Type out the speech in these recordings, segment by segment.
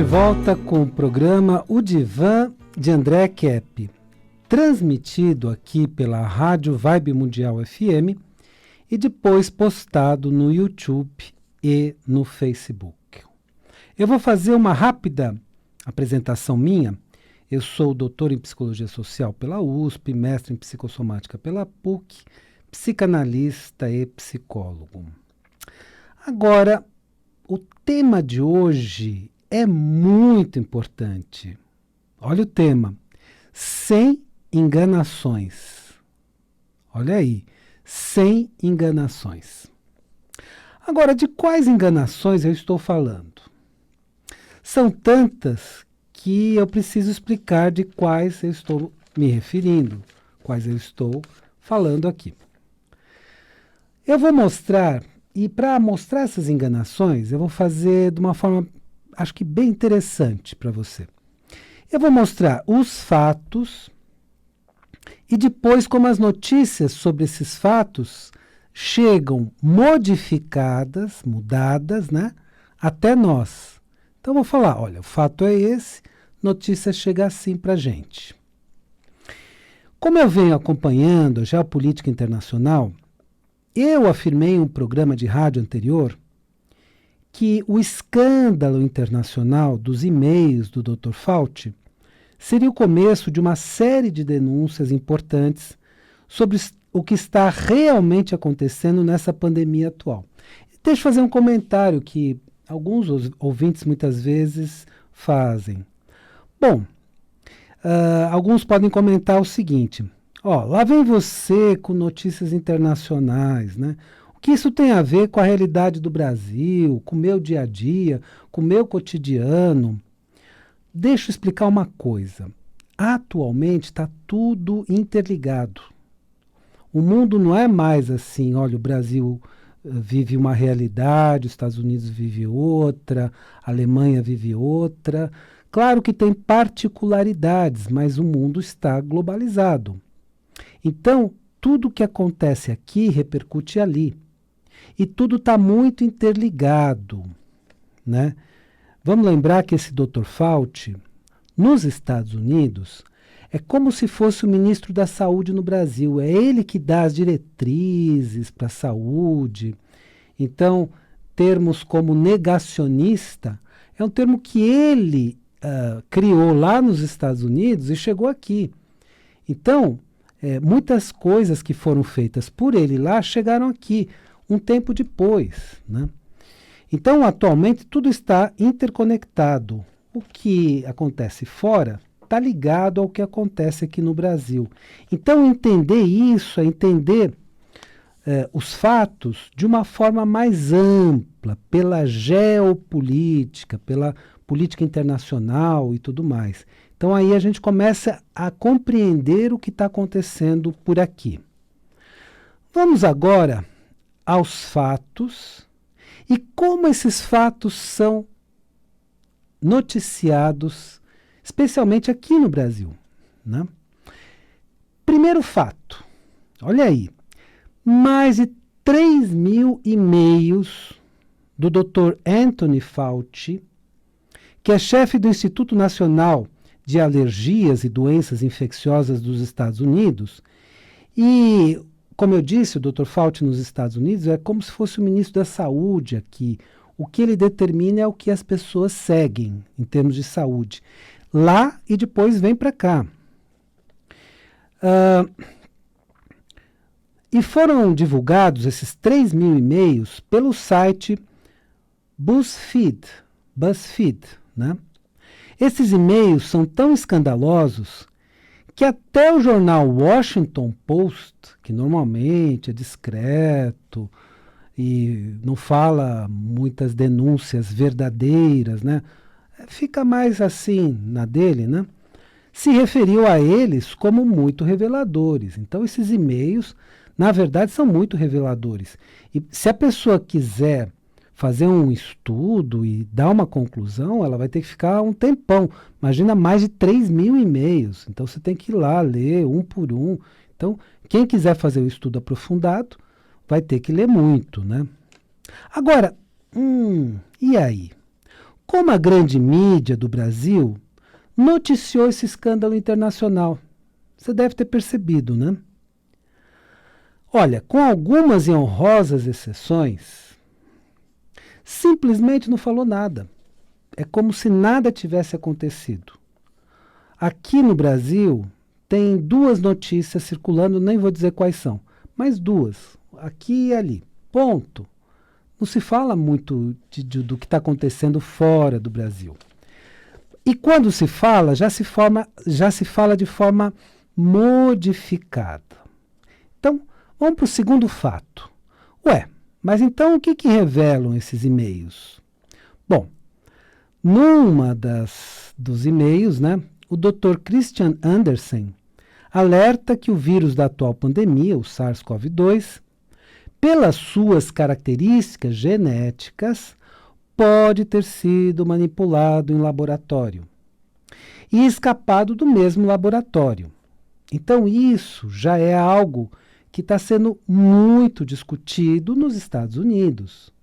volta com o programa O Divã de André Kepp, transmitido aqui pela Rádio Vibe Mundial FM e depois postado no YouTube e no Facebook. Eu vou fazer uma rápida apresentação minha. Eu sou doutor em Psicologia Social pela USP, mestre em Psicossomática pela PUC, psicanalista e psicólogo. Agora, o tema de hoje é muito importante. Olha o tema: sem enganações. Olha aí, sem enganações. Agora, de quais enganações eu estou falando? São tantas que eu preciso explicar de quais eu estou me referindo, quais eu estou falando aqui. Eu vou mostrar, e para mostrar essas enganações, eu vou fazer de uma forma, acho que bem interessante para você. Eu vou mostrar os fatos e depois como as notícias sobre esses fatos chegam modificadas, mudadas, né, até nós. Então, eu vou falar, olha, o fato é esse, notícia chega assim para a gente. Como eu venho acompanhando a geopolítica internacional, eu afirmei em um programa de rádio anterior que o escândalo internacional dos e-mails do Dr. Fauci seria o começo de uma série de denúncias importantes sobre o que está realmente acontecendo nessa pandemia atual. Deixa eu fazer um comentário que alguns ouvintes muitas vezes fazem. Bom, alguns podem comentar o seguinte: lá vem você com notícias internacionais, né? O que isso tem a ver com a realidade do Brasil, com o meu dia a dia, com o meu cotidiano? Deixa eu explicar uma coisa. Atualmente está tudo interligado. O mundo não é mais assim, olha, o Brasil vive uma realidade, os Estados Unidos vive outra, a Alemanha vive outra. Claro que tem particularidades, mas o mundo está globalizado. Então, tudo que acontece aqui repercute ali. E tudo está muito interligado, né? Vamos lembrar que esse Dr. Fauci, nos Estados Unidos, é como se fosse o ministro da Saúde no Brasil. É ele que dá as diretrizes para a saúde. Então, termos como negacionista é um termo que ele criou lá nos Estados Unidos e chegou aqui. Então, muitas coisas que foram feitas por ele lá chegaram aqui um tempo depois, né? Então, atualmente, tudo está interconectado. O que acontece fora está ligado ao que acontece aqui no Brasil. Então, entender isso é entender os fatos de uma forma mais ampla, pela geopolítica, pela política internacional e tudo mais. Então, aí a gente começa a compreender o que está acontecendo por aqui. Vamos agora aos fatos e como esses fatos são noticiados, especialmente aqui no Brasil, né? Primeiro fato, olha aí, mais de 3 mil e-mails do Dr. Anthony Fauci, que é chefe do Instituto Nacional de Alergias e Doenças Infecciosas dos Estados Unidos, e como eu disse, o Dr. Fauci nos Estados Unidos é como se fosse o ministro da Saúde aqui. O que ele determina é o que as pessoas seguem em termos de saúde. Lá e depois vem para cá. E foram divulgados esses 3 mil e-mails pelo site BuzzFeed, né? Esses e-mails são tão escandalosos que até o jornal Washington Post, que normalmente é discreto e não fala muitas denúncias verdadeiras, né? Fica mais assim na dele, né? Se referiu a eles como muito reveladores. Então, esses e-mails, na verdade, são muito reveladores. E se a pessoa quiser fazer um estudo e dar uma conclusão, ela vai ter que ficar um tempão. Imagina mais de 3 mil e-mails. Então, você tem que ir lá ler um por um. Então, quem quiser fazer o estudo aprofundado, vai ter que ler muito, né? Agora, e aí? Como a grande mídia do Brasil noticiou esse escândalo internacional? Você deve ter percebido, né? Olha, com algumas e honrosas exceções, simplesmente não falou nada. É como se nada tivesse acontecido. Aqui no Brasil, tem duas notícias circulando, nem vou dizer quais são, mas duas, aqui e ali. Ponto. Não se fala muito do que está acontecendo fora do Brasil. E quando se fala, já se fala de forma modificada. Então, vamos para o segundo fato. Mas então o que revelam esses e-mails? Bom, numa dos e-mails, né, o Dr. Christian Andersen alerta que o vírus da atual pandemia, o SARS-CoV-2, pelas suas características genéticas, pode ter sido manipulado em laboratório e escapado do mesmo laboratório. Então, isso já é algo que está sendo muito discutido nos Estados Unidos.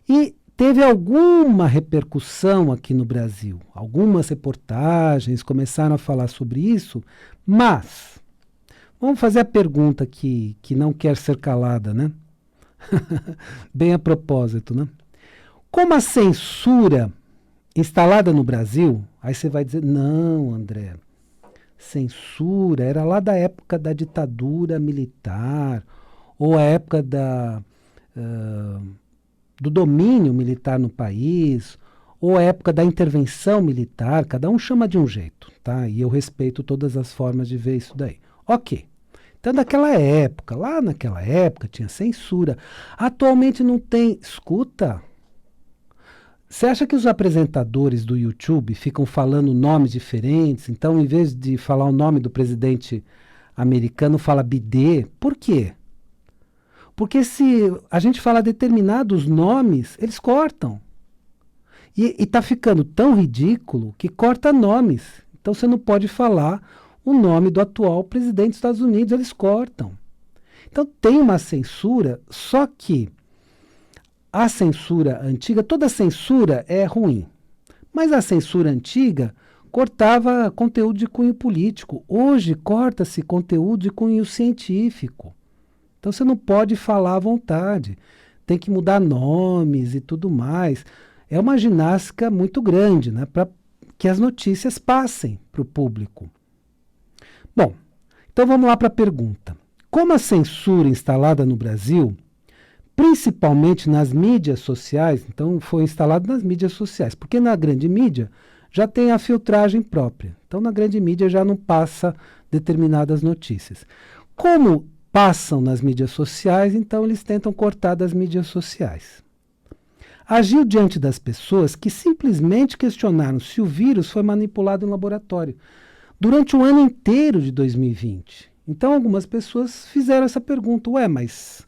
E teve alguma repercussão aqui no Brasil. Algumas reportagens começaram a falar sobre isso, mas vamos fazer a pergunta que não quer ser calada, né? Bem a propósito, né? Como a censura instalada no Brasil, aí você vai dizer, não, André, censura era lá da época da ditadura militar, ou a época do domínio militar no país, ou a época da intervenção militar, cada um chama de um jeito, tá? E eu respeito todas as formas de ver isso daí. Ok. Então, lá naquela época tinha censura. Atualmente não tem. Escuta, você acha que os apresentadores do YouTube ficam falando nomes diferentes? Então, em vez de falar o nome do presidente americano, fala Bidê. Por quê? Porque se a gente fala determinados nomes, eles cortam. E está ficando tão ridículo que corta nomes. Então você não pode falar o nome do atual presidente dos Estados Unidos, eles cortam. Então tem uma censura, só que a censura antiga, toda censura é ruim. Mas a censura antiga cortava conteúdo de cunho político. Hoje corta-se conteúdo de cunho científico. Então você não pode falar à vontade. Tem que mudar nomes e tudo mais. É uma ginástica muito grande, né, para que as notícias passem para o público. Bom, então vamos lá para a pergunta. Como a censura instalada no Brasil, principalmente nas mídias sociais, então foi instalado nas mídias sociais, porque na grande mídia já tem a filtragem própria. Então na grande mídia já não passa determinadas notícias. Como passam nas mídias sociais, então eles tentam cortar das mídias sociais. Agiu diante das pessoas que simplesmente questionaram se o vírus foi manipulado em laboratório durante o ano inteiro de 2020. Então algumas pessoas fizeram essa pergunta, mas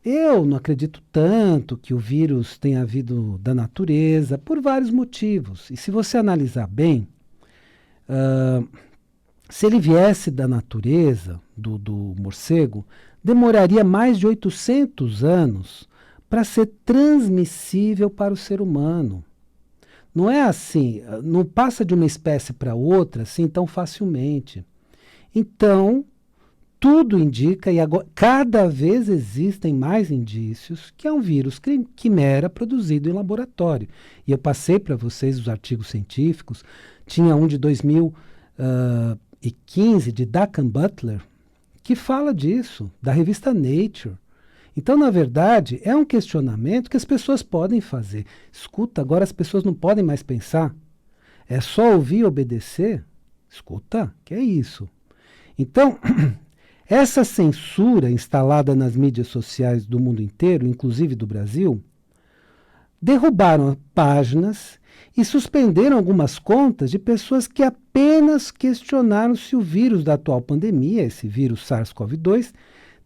eu não acredito tanto que o vírus tenha vindo da natureza, por vários motivos. E se você analisar bem, se ele viesse da natureza, do morcego, demoraria mais de 800 anos para ser transmissível para o ser humano. Não é assim, não passa de uma espécie para outra assim tão facilmente. Então, tudo indica, e agora cada vez existem mais indícios, que é um vírus quimera produzido em laboratório. E eu passei para vocês os artigos científicos, tinha um de 2015, de Duncan Butler, que fala disso, da revista Nature. Então, na verdade, é um questionamento que as pessoas podem fazer. Escuta, agora as pessoas não podem mais pensar. É só ouvir e obedecer? Escuta, que é isso? Então, essa censura instalada nas mídias sociais do mundo inteiro, inclusive do Brasil, derrubaram páginas e suspenderam algumas contas de pessoas que apenas questionaram se o vírus da atual pandemia, esse vírus SARS-CoV-2,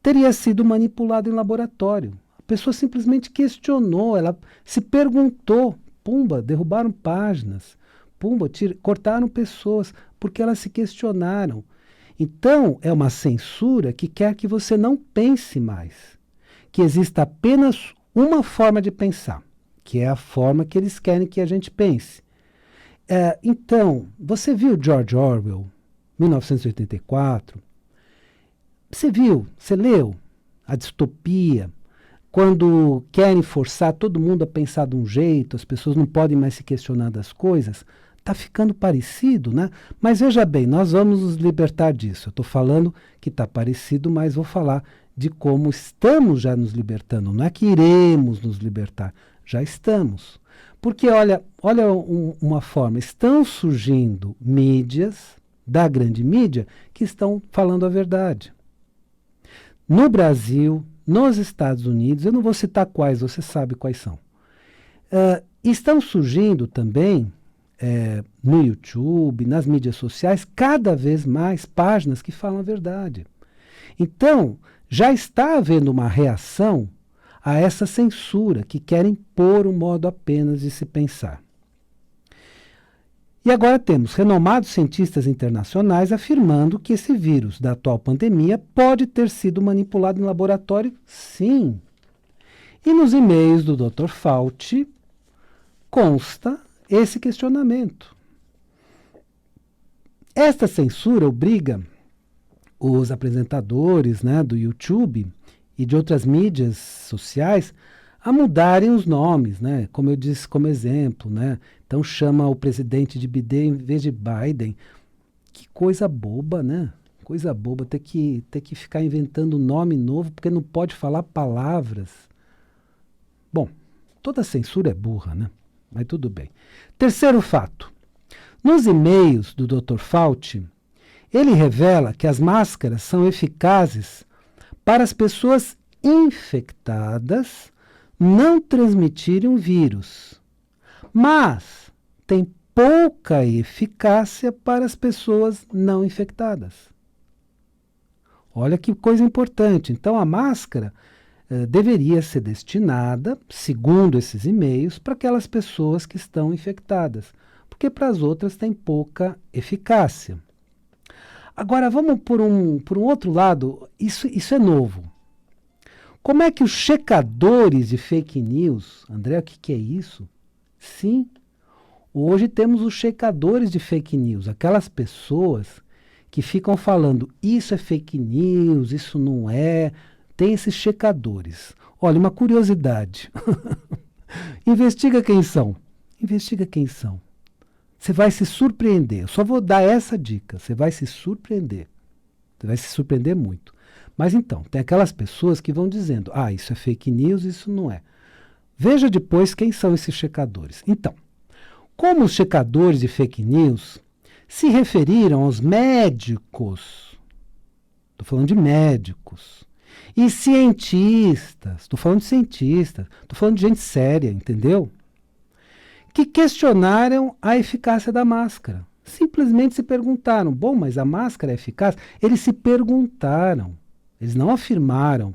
teria sido manipulado em laboratório. A pessoa simplesmente questionou, ela se perguntou, pumba, derrubaram páginas, pumba, cortaram pessoas, porque elas se questionaram. Então, é uma censura que quer que você não pense mais, que exista apenas uma forma de pensar, que é a forma que eles querem que a gente pense. Então, você viu George Orwell, 1984? Você viu, você leu a distopia, quando querem forçar todo mundo a pensar de um jeito, as pessoas não podem mais se questionar das coisas? Está ficando parecido, né? Mas veja bem, nós vamos nos libertar disso. Eu estou falando que está parecido, mas vou falar de como estamos já nos libertando. Não é que iremos nos libertar, já estamos. Porque, olha uma forma, estão surgindo mídias, da grande mídia, que estão falando a verdade. No Brasil, nos Estados Unidos, eu não vou citar quais, você sabe quais são. Estão surgindo também, no YouTube, nas mídias sociais, cada vez mais páginas que falam a verdade. Então, já está havendo uma reação a essa censura que querem pôr o modo apenas de se pensar. E agora temos renomados cientistas internacionais afirmando que esse vírus da atual pandemia pode ter sido manipulado em laboratório, sim. E nos e-mails do Dr. Fauci consta esse questionamento. Esta censura obriga os apresentadores, né, do YouTube e de outras mídias sociais a mudarem os nomes, né? Como eu disse como exemplo, né? Então chama o presidente de Biden em vez de Biden. Que coisa boba, né? Coisa boba ter que ficar inventando nome novo porque não pode falar palavras. Bom, toda censura é burra, né? Mas tudo bem. Terceiro fato. Nos e-mails do Dr. Fauci, ele revela que as máscaras são eficazes para as pessoas infectadas não transmitirem o vírus, mas tem pouca eficácia para as pessoas não infectadas. Olha que coisa importante. Então, a máscara deveria ser destinada, segundo esses e-mails, para aquelas pessoas que estão infectadas, porque para as outras tem pouca eficácia. Agora, vamos por um outro lado. Isso é novo. Como é que os checadores de fake news, André, o que é isso? Sim, hoje temos os checadores de fake news, aquelas pessoas que ficam falando isso é fake news, isso não é. Tem esses checadores. Olha, uma curiosidade. Investiga quem são. Investiga quem são. Você vai se surpreender. Eu só vou dar essa dica. Você vai se surpreender. Você vai se surpreender muito. Mas então, tem aquelas pessoas que vão dizendo, isso é fake news, isso não é. Veja depois quem são esses checadores. Então, como os checadores de fake news se referiram aos médicos, estou falando de médicos, e cientistas, estou falando de cientistas, estou falando de gente séria, entendeu? Que questionaram a eficácia da máscara. Simplesmente se perguntaram, bom, mas a máscara é eficaz? Eles se perguntaram. Eles não afirmaram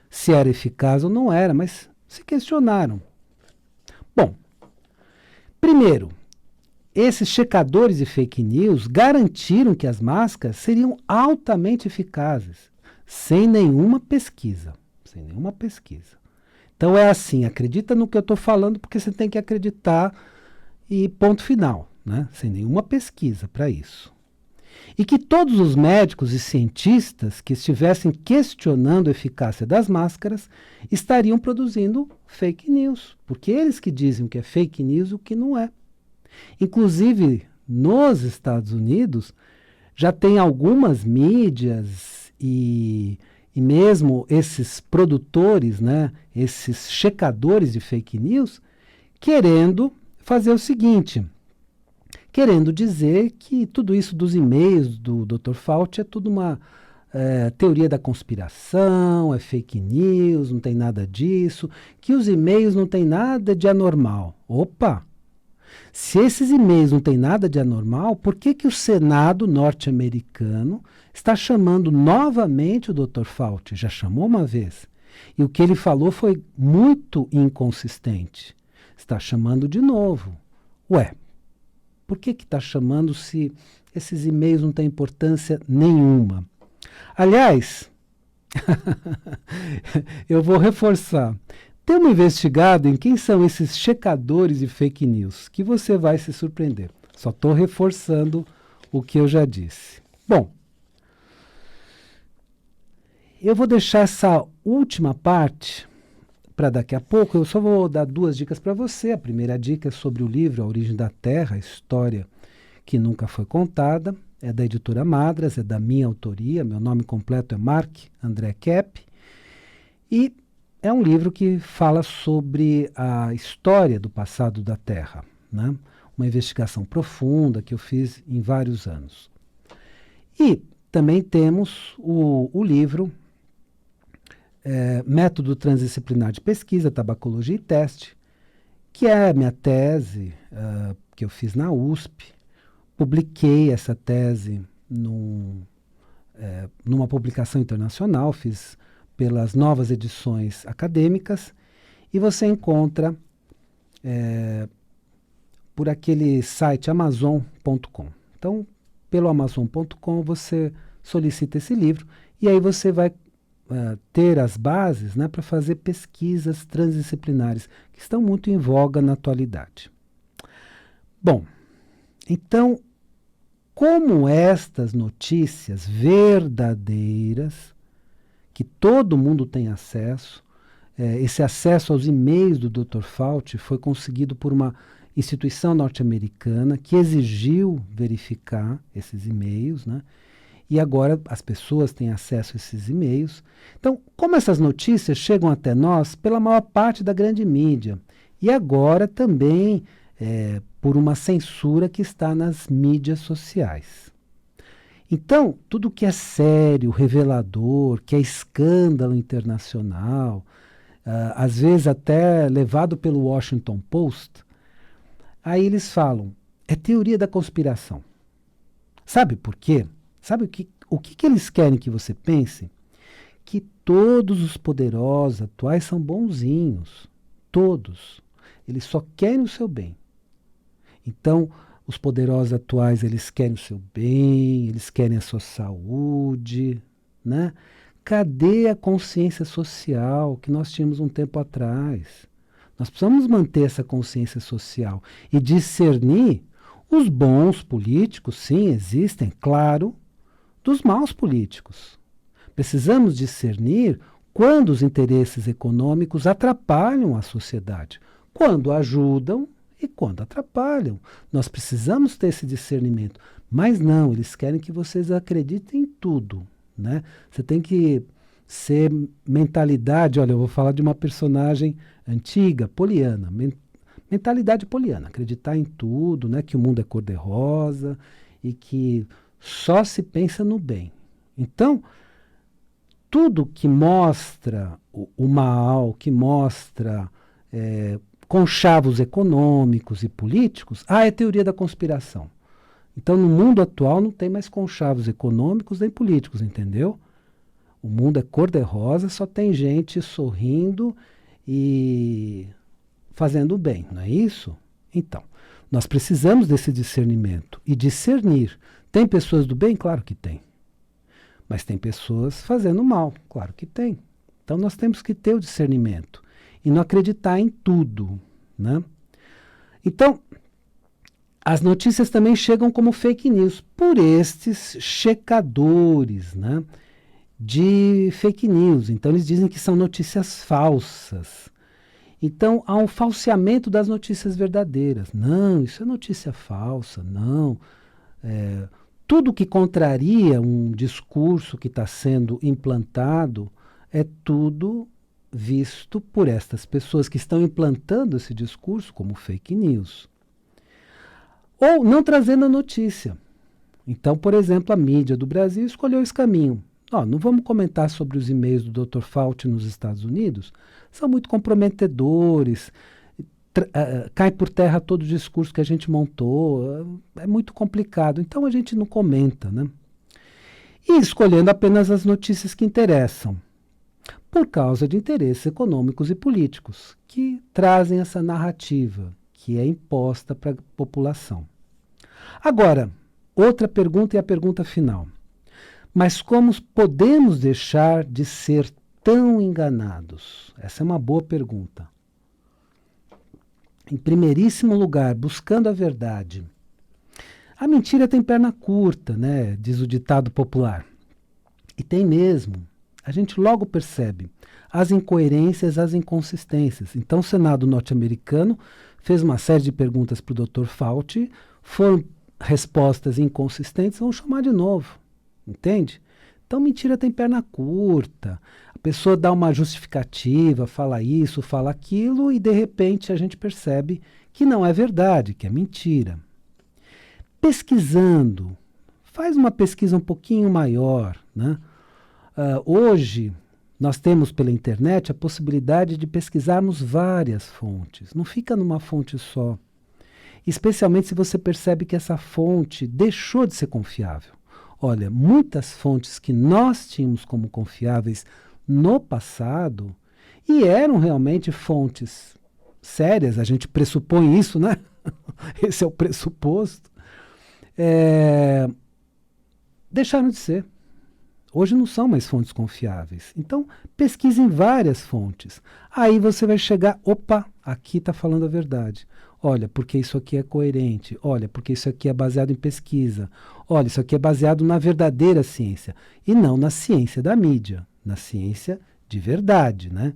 se era eficaz ou não era, mas se questionaram. Bom, primeiro, esses checadores de fake news garantiram que as máscaras seriam altamente eficazes, sem nenhuma pesquisa. Sem nenhuma pesquisa. Então é assim, acredita no que eu estou falando, porque você tem que acreditar e ponto final, né? Sem nenhuma pesquisa para isso. E que todos os médicos e cientistas que estivessem questionando a eficácia das máscaras estariam produzindo fake news, porque eles que dizem o que é fake news e o que não é. Inclusive, nos Estados Unidos, já tem algumas mídias e mesmo esses produtores, né, esses checadores de fake news, querendo fazer o seguinte, querendo dizer que tudo isso dos e-mails do Dr. Fauci é tudo uma teoria da conspiração, é fake news, não tem nada disso, que os e-mails não tem nada de anormal. Opa! Se esses e-mails não tem nada de anormal, por que o Senado norte-americano está chamando novamente o Dr. Fauci? Já chamou uma vez. E o que ele falou foi muito inconsistente. Está chamando de novo. Ué, por que está chamando se esses e-mails não têm importância nenhuma? Aliás, eu vou reforçar. Temos investigado em quem são esses checadores de fake news, que você vai se surpreender. Só estou reforçando o que eu já disse. Bom, eu vou deixar essa última parte para daqui a pouco. Eu só vou dar 2 dicas para você. A primeira dica é sobre o livro A Origem da Terra, a História que Nunca Foi Contada. É da editora Madras, é da minha autoria. Meu nome completo é Marc André Kepp. E é um livro que fala sobre a história do passado da Terra, né? Uma investigação profunda que eu fiz em vários anos. E também temos o livro Método Transdisciplinar de Pesquisa, Tabacologia e Teste, que é a minha tese que eu fiz na USP. Publiquei essa tese numa publicação internacional, fiz pelas Novas Edições Acadêmicas, e você encontra por aquele site amazon.com. Então, pelo amazon.com você solicita esse livro e aí você vai ter as bases, né, para fazer pesquisas transdisciplinares que estão muito em voga na atualidade. Bom, então, como estas notícias verdadeiras, que todo mundo tem acesso, esse acesso aos e-mails do Dr. Fauci foi conseguido por uma instituição norte-americana que exigiu verificar esses e-mails, né? E agora as pessoas têm acesso a esses e-mails. Então, como essas notícias chegam até nós pela maior parte da grande mídia, e agora também por uma censura que está nas mídias sociais. Então, tudo que é sério, revelador, que é escândalo internacional, às vezes até levado pelo Washington Post, aí eles falam, é teoria da conspiração. Sabe por quê? Sabe o que eles querem que você pense? Que todos os poderosos atuais são bonzinhos. Todos. Eles só querem o seu bem. Então, os poderosos atuais, eles querem o seu bem, eles querem a sua saúde, né? Cadê a consciência social que nós tínhamos um tempo atrás? Nós precisamos manter essa consciência social e discernir os bons políticos, sim, existem, claro, dos maus políticos. Precisamos discernir quando os interesses econômicos atrapalham a sociedade, quando ajudam e quando atrapalham. Nós precisamos ter esse discernimento. Mas não, eles querem que vocês acreditem em tudo, né? Você tem que ser mentalidade, olha, eu vou falar de uma personagem antiga, Poliana, mentalidade poliana, acreditar em tudo, né? Que o mundo é cor-de-rosa e que só se pensa no bem. Então, tudo que mostra o mal, que mostra conchavos econômicos e políticos, é teoria da conspiração. Então, no mundo atual não tem mais conchavos econômicos nem políticos, entendeu? O mundo é cor-de-rosa, só tem gente sorrindo e fazendo o bem, não é isso? Então, nós precisamos desse discernimento e discernir. Tem pessoas do bem? Claro que tem. Mas tem pessoas fazendo mal? Claro que tem. Então nós temos que ter o discernimento e não acreditar em tudo, né? Então, as notícias também chegam como fake news por estes checadores, né, de fake news. Então eles dizem que são notícias falsas. Então há um falseamento das notícias verdadeiras. Não, isso é notícia falsa, não. Tudo que contraria um discurso que está sendo implantado é tudo visto por estas pessoas que estão implantando esse discurso como fake news. Ou não trazendo a notícia. Então, por exemplo, a mídia do Brasil escolheu esse caminho. Não vamos comentar sobre os e-mails do Dr. Fauci nos Estados Unidos, são muito comprometedores, cai por terra todo o discurso que a gente montou, é muito complicado, então a gente não comenta, né? E escolhendo apenas as notícias que interessam, por causa de interesses econômicos e políticos, que trazem essa narrativa, que é imposta para a população. Agora, outra pergunta e a pergunta final. Mas como podemos deixar de ser tão enganados? Essa é uma boa pergunta. Em primeiríssimo lugar, buscando a verdade. A mentira tem perna curta, né? Diz o ditado popular. E tem mesmo. A gente logo percebe as incoerências, as inconsistências. Então, o Senado norte-americano fez uma série de perguntas para o Dr. Fauci, foram respostas inconsistentes, vamos chamar de novo, entende? Então, mentira tem perna curta. A pessoa dá uma justificativa, fala isso, fala aquilo, e de repente a gente percebe que não é verdade, que é mentira. Pesquisando, faz uma pesquisa um pouquinho maior, né? Hoje, nós temos pela internet a possibilidade de pesquisarmos várias fontes. Não fica numa fonte só. Especialmente se você percebe que essa fonte deixou de ser confiável. Olha, muitas fontes que nós tínhamos como confiáveis no passado, e eram realmente fontes sérias, a gente pressupõe isso, né? Esse é o pressuposto. Deixaram de ser. Hoje não são mais fontes confiáveis. Então, pesquise em várias fontes. Aí você vai chegar, opa, aqui está falando a verdade. Olha, porque isso aqui é coerente. Olha, porque isso aqui é baseado em pesquisa. Olha, isso aqui é baseado na verdadeira ciência. E não na ciência da mídia. Na ciência de verdade, né?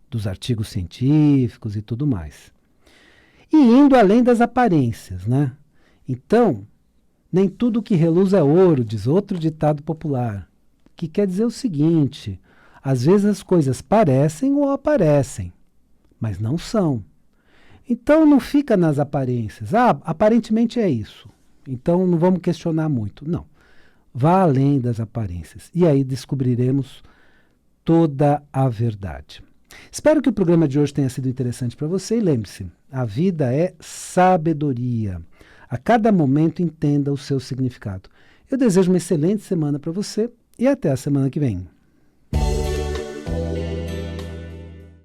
Dos artigos científicos e tudo mais. E indo além das aparências, né? Então, nem tudo que reluz é ouro, diz outro ditado popular. Que quer dizer o seguinte, às vezes as coisas parecem ou aparecem, mas não são. Então não fica nas aparências. Aparentemente é isso, então não vamos questionar muito. Não, vá além das aparências e aí descobriremos toda a verdade. Espero que o programa de hoje tenha sido interessante para você e lembre-se, a vida é sabedoria. A cada momento entenda o seu significado. Eu desejo uma excelente semana para você. E até a semana que vem.